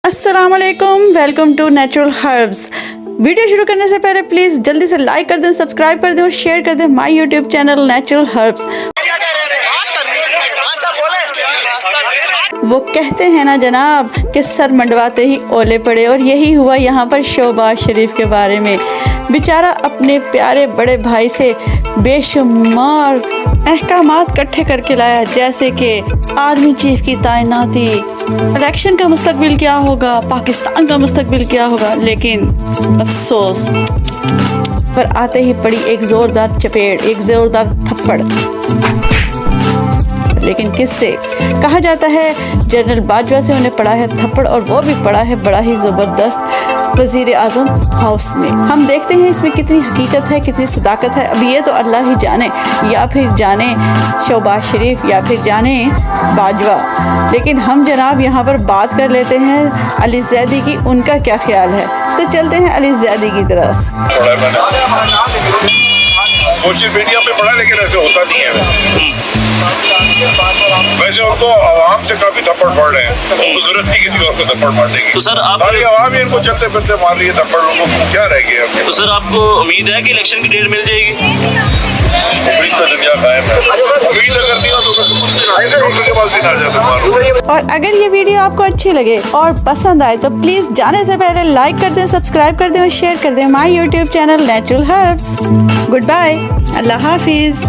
अस्सलामुअलैकुम, welcome to natural herbs. Video शुरू करने से पहले प्लीज़ जल्दी से लाइक कर दें, सब्सक्राइब कर दें और शेयर कर दें my YouTube channel natural herbs. वो कहते हैं ना जनाब कि सर मंडवाते ही ओले पड़े, और यही हुआ यहाँ पर शहबाज शरीफ के बारे में। बेचारा अपने प्यारे बड़े भाई से बेशुमार अहकामात इकट्ठे करके लाया, जैसे कि आर्मी चीफ की तैनाती, इलेक्शन का मुस्तकबिल क्या होगा, पाकिस्तान का मुस्तकबिल क्या होगा। लेकिन अफसोस पर आते ही पड़ी एक ज़ोरदार चपेट, एक ज़ोरदार थप्पड़। लेकिन किससे? कहा जाता है जनरल बाजवा से उन्हें पड़ा है थप्पड़, और वो भी पड़ा है बड़ा ही ज़बरदस्त वज़ीर आज़म हाउस में। हम देखते हैं इसमें कितनी हकीकत है, कितनी सदाकत है। अब ये तो अल्लाह ही जाने, या फिर जाने शहबाज शरीफ, या फिर जाने बाजवा। लेकिन हम जनाब यहाँ पर बात कर लेते हैं अली ज़ैदी की, उनका क्या ख्याल है। तो चलते हैं अली ज़ैदी की तरफ। सोशल मीडिया पे पढ़ा, लेकिन ऐसे होता नहीं है। वैसे उनको आवाम से काफी थप्पड़ पड़ रहे हैं, तो जरूरत नहीं किसी और को थप्पड़ मारने की। तो सर आप आवाम ही इनको चलते फिरते मार रही है थप्पड़, उनको क्या रह गया। तो सर आपको उम्मीद है कि इलेक्शन की डेट मिल जाएगी? उम्मीद पे दुनिया कायम है। उम्मीद अगर नहीं हो तो डॉक्टर के पास भी ना जाते मारो। और अगर ये वीडियो आपको अच्छी लगे और पसंद आए तो प्लीज़ जाने से पहले लाइक कर दें, सब्सक्राइब कर दें और शेयर कर दें my YouTube channel natural herbs. Goodbye, अल्लाह हाफिज़।